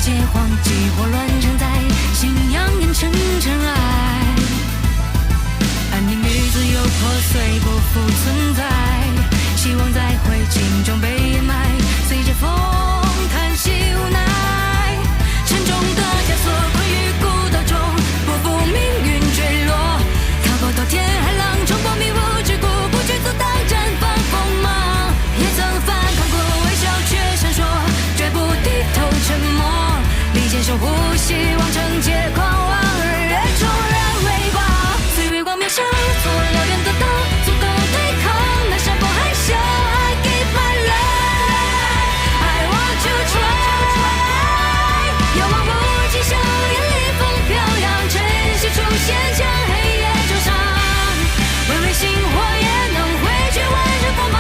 结黄，激火乱成灾，信仰变成尘埃。安宁与自由破碎，不复存在，希望在灰烬中被掩埋，随着风叹息无奈。沉重的枷锁困于孤岛中，不负命运坠落，逃跑到天海浪，冲破迷雾之谷，不惧阻挡，绽放锋芒。也曾反抗过，微笑却闪烁，绝不低头沉默，力坚守护，希望惩戒狂妄，日夜重燃微光。岁月光渺小，做燎原的刀，足够对抗那山崩海啸。I give my life, I want to try。遥望无际硝烟里风飘扬，晨曦出现将黑夜灼伤。微微星火也能汇聚万人锋芒，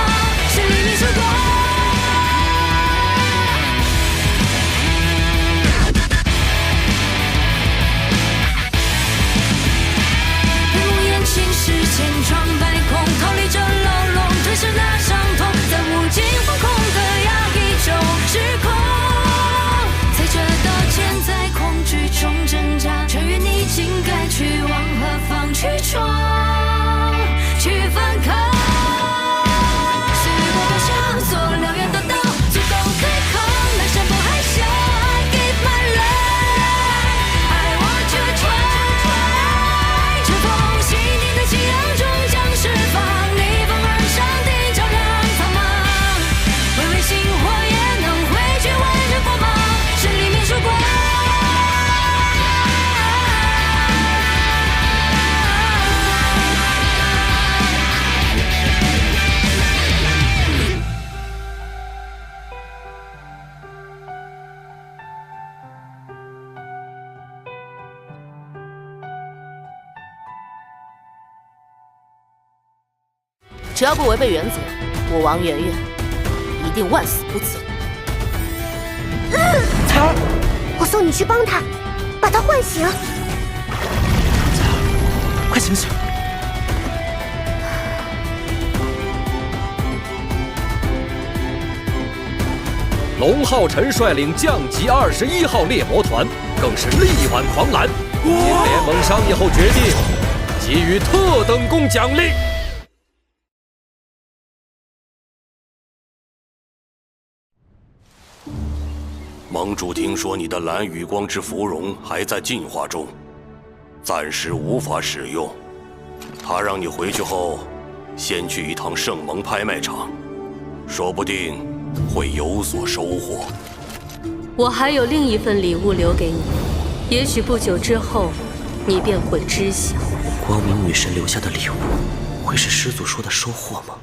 是黎明曙光。世千疮百孔，逃离这牢笼，吞噬那伤痛，在无尽惶恐的压抑中失控。踩着刀剑在恐惧中挣扎，却愿你竟该去往何方去闯，去反抗。岁月光渺小，做燎原的刀，足够对抗那山崩海啸。I give my life, I want to try。夕阳终将释放，逆风而上，定照亮苍茫。微微星火也能汇聚万人锋芒，是黎明曙光。只要不违背原则，我王媛媛一定万死不辞。彩儿，我送你去帮他，把他唤醒。彩儿，快醒醒！龙浩辰率领降级21号猎魔团，更是力挽狂澜。经联盟商议后决定，给予特等功奖励。盟主听说你的蓝雨光之芙蓉还在进化中，暂时无法使用。他让你回去后，先去一趟圣盟拍卖场，说不定会有所收获。我还有另一份礼物留给你，也许不久之后，你便会知晓。光明女神留下的礼物，会是师祖说的收获吗？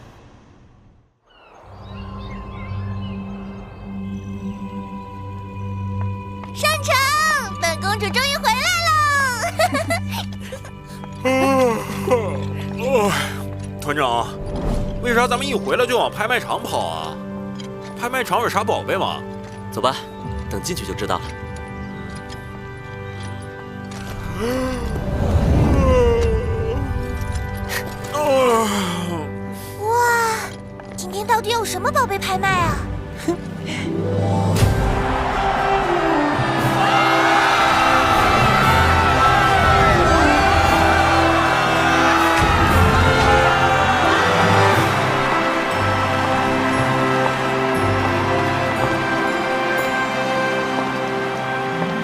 上城，本公主终于回来了。团长，为啥咱们一回来就往拍卖场跑啊？拍卖场有啥宝贝吗？走吧，等进去就知道了。哇，今天到底有什么宝贝拍卖啊？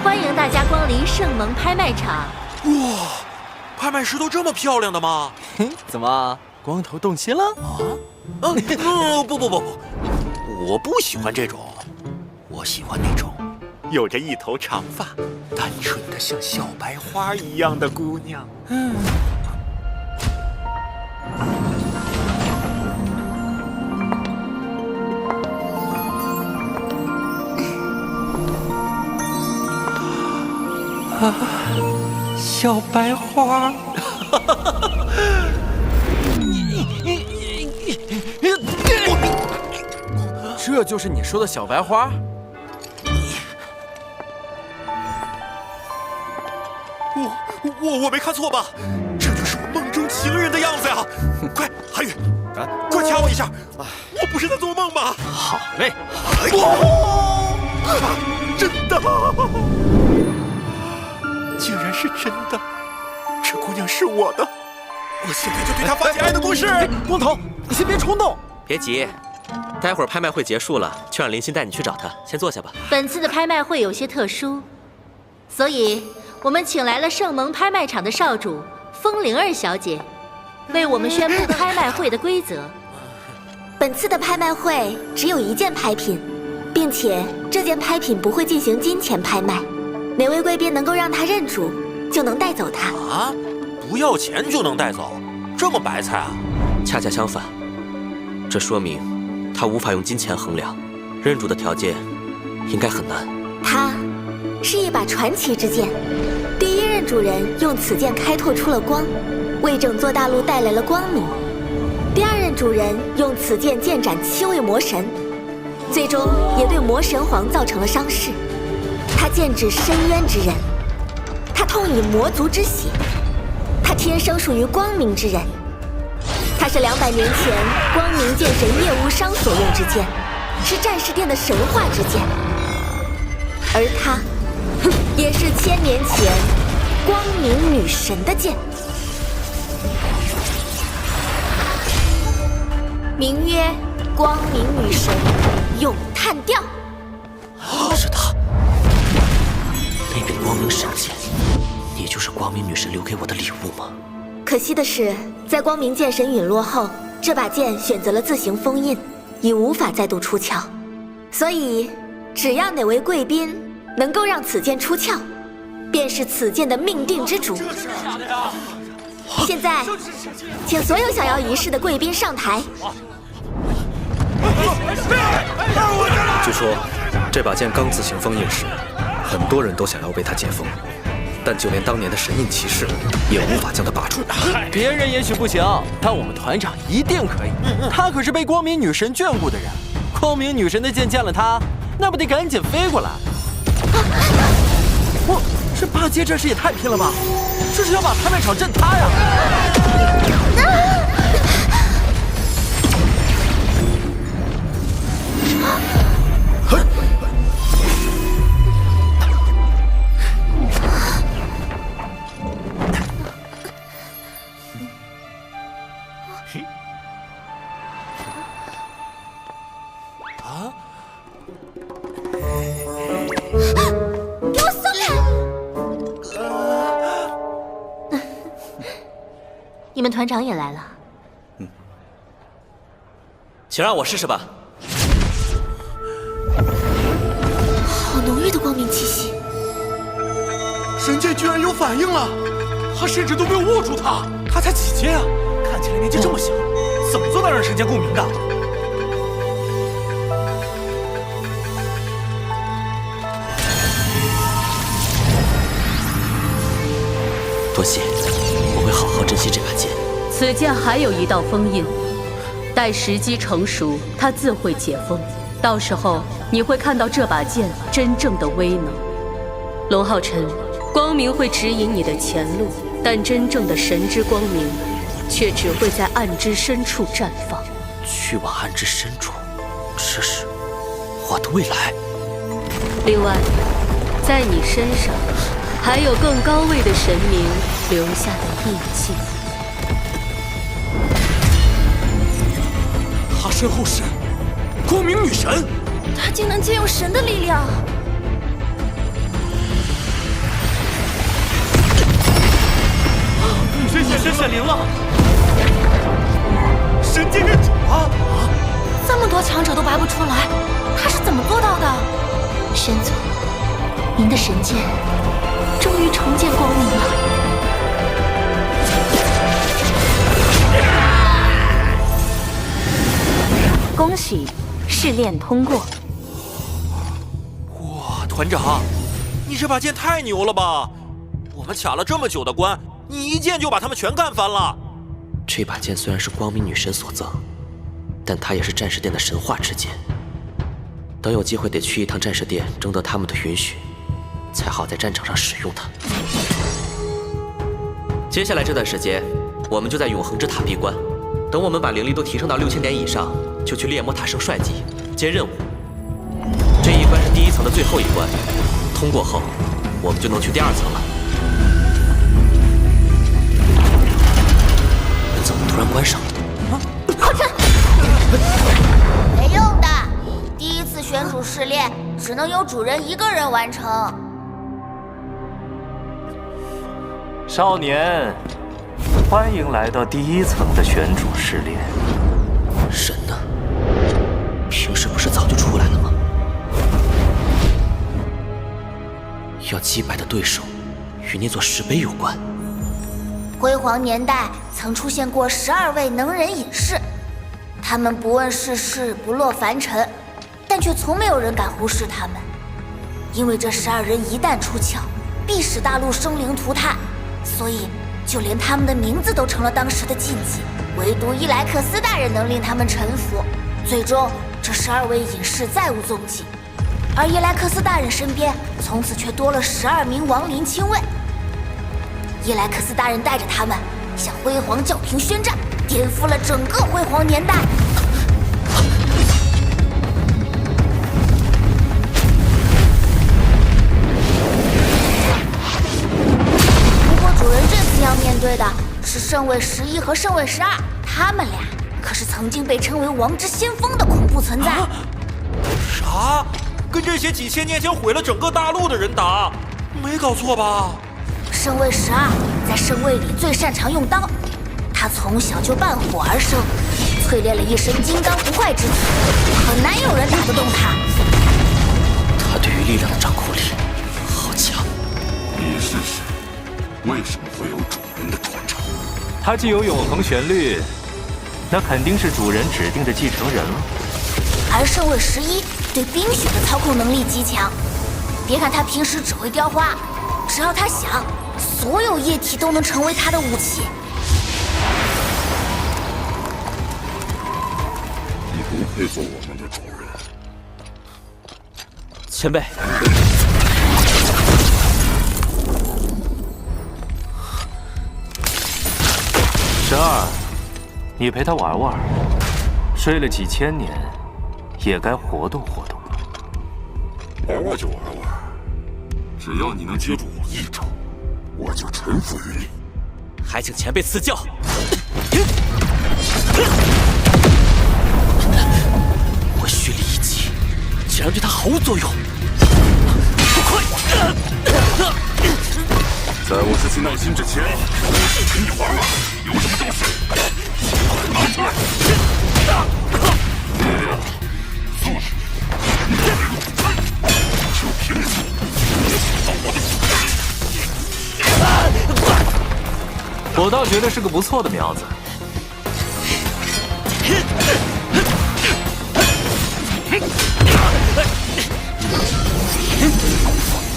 欢迎大家光临圣盟拍卖场。哇，拍卖师都这么漂亮的吗？怎么，光头动心了？不，我不喜欢这种，我喜欢那种有着一头长发、单纯的像小白花一样的姑娘。小白花。这就是你说的小白花？我没看错吧？这就是我梦中情人的样子呀！快，韩宇，快掐我一下！我不是在做梦吧？好嘞！真的！竟然是真的！这姑娘是我的，我现在就对她发起爱的攻势！光头，你先别冲动，别急，待会儿拍卖会结束了，就让林欣带你去找她。先坐下吧。本次的拍卖会有些特殊，所以我们请来了圣蒙拍卖场的少主风铃儿小姐，为我们宣布拍卖会的规则。本次的拍卖会只有1件拍品，并且这件拍品不会进行金钱拍卖，哪位贵宾能够让他认主，就能带走它。啊，不要钱就能带走，这么白菜啊？恰恰相反，这说明他无法用金钱衡量，认主的条件应该很难。它是一把传奇之剑，第一任主人用此剑开拓出了光，为整座大陆带来了光明。第二任主人用此剑剑斩7位魔神，最终也对魔神皇造成了伤势。他剑指深渊之刃，他痛饮魔族之血，他天生属于光明之人。他是200年前光明剑神叶无伤所用之剑，是战士殿的神话之剑。而他，也是1000年前光明女神的剑，名曰光明女神咏叹调。是他，那柄光明神剑，也就是光明女神留给我的礼物吗？可惜的是，在光明剑神陨落后，这把剑选择了自行封印，已无法再度出鞘。所以，只要哪位贵宾能够让此剑出鞘，便是此剑的命定之主。现在，请所有想要仪式的贵宾上台。据说，这把剑刚自行封印时，很多人都想要为它解封，但就连当年的神印骑士也无法将它拔出。别人也许不行，但我们团长一定可以。他可是被光明女神眷顾的人，光明女神的剑见了他，那不得赶紧飞过来？我这霸街战士也太拼了吧！这是要把拍卖场震塌呀！给我松开！你们团长也来了。请让我试试吧。好浓郁的光明气息！神剑居然有反应了，他甚至都没有握住它。他才几阶啊？看起来年纪这么小，怎么做到让神剑共鸣的？多谢，我会好好珍惜这把剑。此剑还有一道封印，待时机成熟，它自会解封。到时候你会看到这把剑真正的威能。龙浩辰，光明会指引你的前路，但真正的神之光明，却只会在暗之深处绽放。去往暗之深处，这是我的未来。另外，在你身上还有更高位的神明留下的印记。他身后是光明女神，他竟能借用神的力量！女神现身显灵了，神剑认主了！这么多强者都拔不出来，他是怎么做到的？玄祖，您的神剑终于重见光明了。恭喜，试炼通过。哇，团长，你这把剑太牛了吧！我们卡了这么久的关，你一剑就把他们全干翻了。这把剑虽然是光明女神所赠，但它也是战士殿的神话之剑。等有机会得去一趟战士殿，征得他们的允许，才好在战场上使用它。接下来这段时间，我们就在永恒之塔闭关。等我们把灵力都提升到6000点以上，就去猎魔塔升帅级接任务。这一关是第1层的最后一关，通过后，我们就能去第2层了。门怎么突然关上了？没用的，第1次选主试炼只能由主人1个人完成。少年，欢迎来到第1层的选主试炼。神呢？平时不是早就出来了吗？要击败的对手与那座石碑有关。辉煌年代曾出现过12位能人隐士，他们不问世事，不落凡尘，但却从没有人敢忽视他们，因为这12人一旦出鞘，必使大陆生灵涂炭，所以就连他们的名字都成了当时的禁忌。唯独伊莱克斯大人能令他们臣服。最终，这12位隐士再无踪迹，而伊莱克斯大人身边从此却多了12名亡灵亲卫。伊莱克斯大人带着他们向辉煌教廷宣战，颠覆了整个辉煌年代。不过主人这次要面对的是圣位11和圣位12，他们俩可是曾经被称为王之先锋的恐怖存在。啥？跟这些几千年前毁了整个大陆的人打？没搞错吧？圣位12在圣位里最擅长用刀，他从小就伴火而生，淬炼了一身金刚不坏之体，很难有人打得动他。他对于力量的掌控力好强。你是谁？为什么会有主人的传承？他既有永恒旋律，那肯定是主人指定的继承人了。而圣位11对冰雪的操控能力极强，别看他平时只会雕花，只要他想，所有液体都能成为他的武器。你不配做我们的主人。前辈，12，你陪他玩玩，睡了几千年，也该活动活动了。玩玩就玩玩，只要你能接住我一掌，我就臣服于你。还请前辈赐教。我蓄力一击，竟然对他毫无作用。快！在我失去耐心之前，陪你玩玩，有什么招式？快拿出来！力量、速度、就凭你想到我的我倒觉得是个不错的苗子。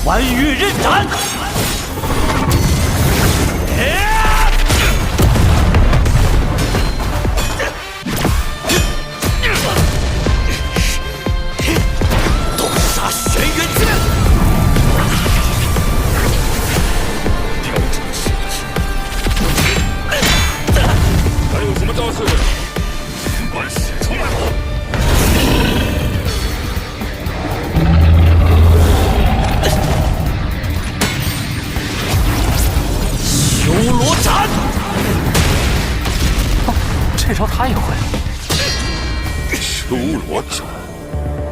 寰宇刃斩！东杀玄元剑！还有什么招式？把它写出来吧。修罗斩！哦，这招他也会。修罗斩，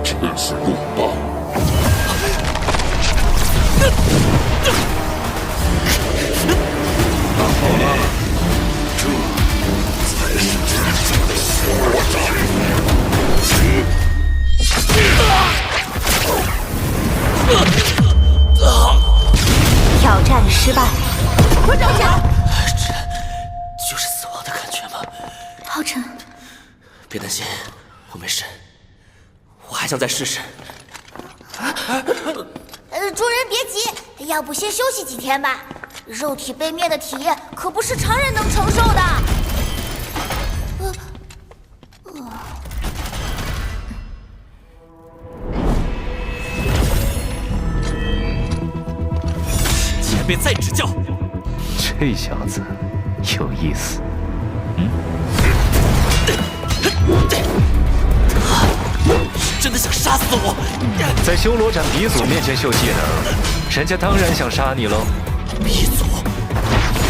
真是鲁棒！那好了，这才是真正的修罗斩。挑战失败。快站起来！这就是死亡的感觉吗？浩辰，别担心，我没事，我还想再试试。主人别急，要不先休息几天吧。肉体被灭的体验可不是常人能承受的。前辈再指教。这小子有意思。这真的想杀死我？在修罗斩鼻祖面前秀技能，人家当然想杀你喽。鼻祖，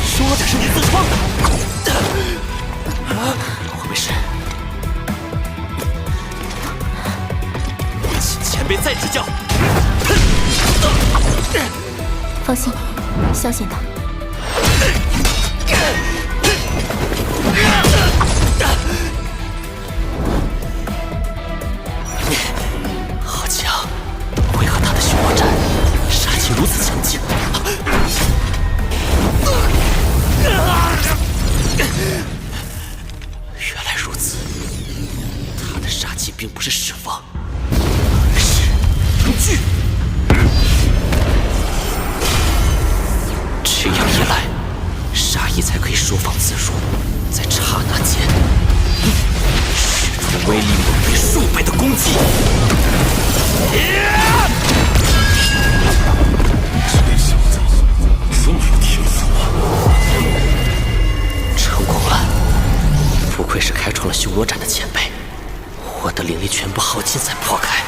修罗斩是你自创的。我没事，请前辈再指教。放心，小心点。好强！为何他的修罗斩杀气如此强劲？原来如此，他的杀气并不是释放，而是凝聚。这样一来，杀意才可以收放自如，在刹那间，使出威力猛于数倍的攻击。这小子这么有天赋啊！成功了，不愧是开创了修罗斩的前辈，我的灵力全部耗尽才破开。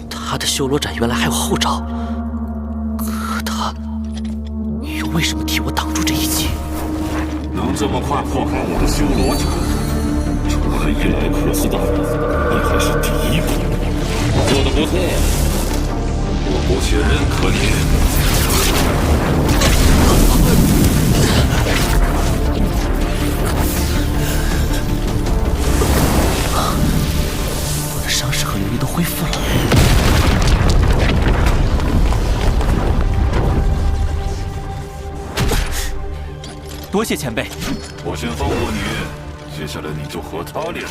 他的修罗斩原来还有后招，可他又为什么替我挡住这一击？能这么快破开我的修罗斩，除了伊莱克斯大人，你还是第一个。做得不错，我姑且认可你。我的伤势和灵力都恢复了。多谢前辈。我先放过你，接下来你就和他练。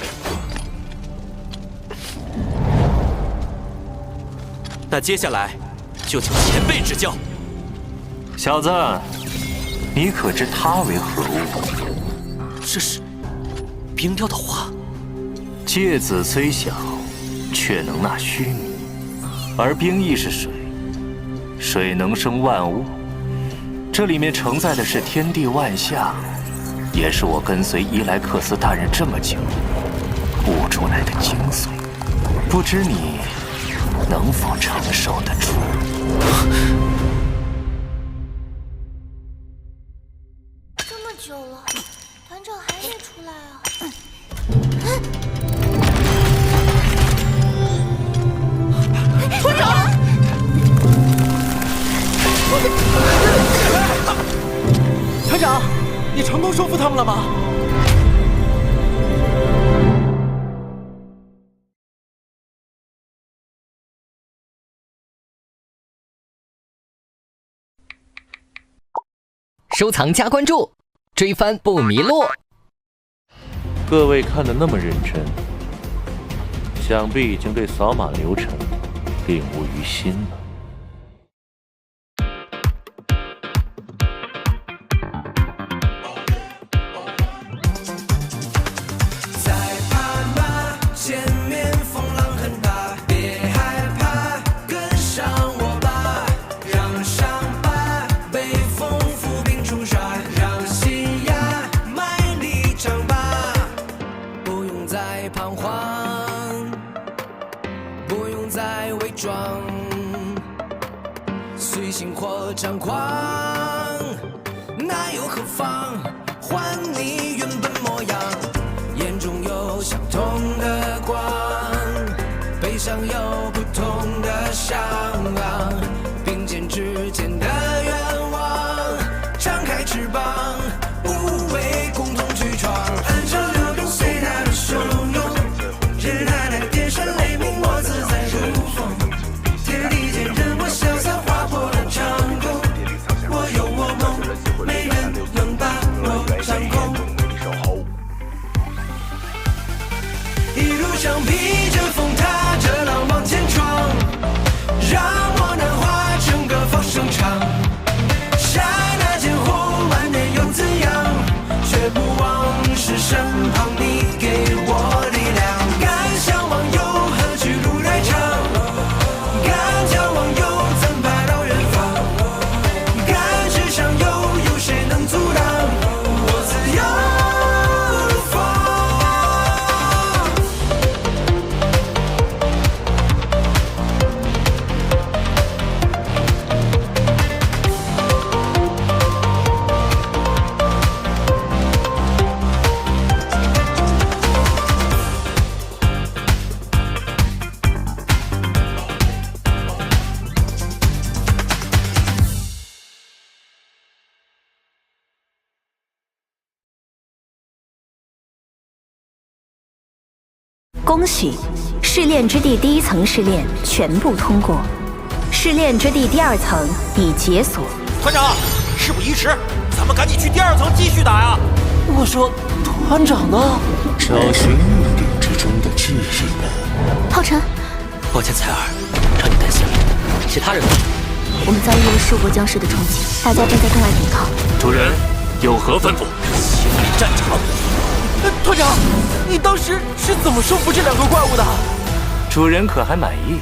那接下来就请前辈指教。小子，你可知他为何物？这是冰雕的话。芥子虽小，却能纳须弥，而冰亦是水，水能生万物。这里面承载的是天地万象，也是我跟随伊莱克斯大人这么久悟出来的精髓，不知你能否承受得住？这么久了，团长还没出来啊！团长！团长，你成功说服他们了吗？收藏加关注，追番不迷路。各位看得那么认真，想必已经对扫码流程领悟于心了。随性或张狂，那又何妨？还你原本模样，眼中有相同的光，背上有不同的向往，并肩之间的愿望，张开翅膀，无畏共同去闯。按照流动，随它的汹涌，任它来电闪雷鸣，我自在如风。天地间任我潇洒划破了长空，我有我梦，没人能把我掌控。一路上披着风，踏着浪往前闯，让我难化整个放声场。刹那间后万年又怎样？却不忘是身旁你给我力量。敢向往又何惧路太长？敢眺望又怎怕到远方？敢恭喜，试炼之地第1层试炼全部通过，试炼之地第2层已解锁。团长，事不宜迟，咱们赶紧去第2层继续打呀！我说，团长呢？找寻秘典之中的记忆呢？浩辰，抱歉，采儿，让你担心了。其他人呢？我们遭遇了数国僵尸的冲击，大家正在洞外抵抗。主人有何吩咐？清理战场。团长，你当时是怎么收服这2个怪物的？主人可还满意？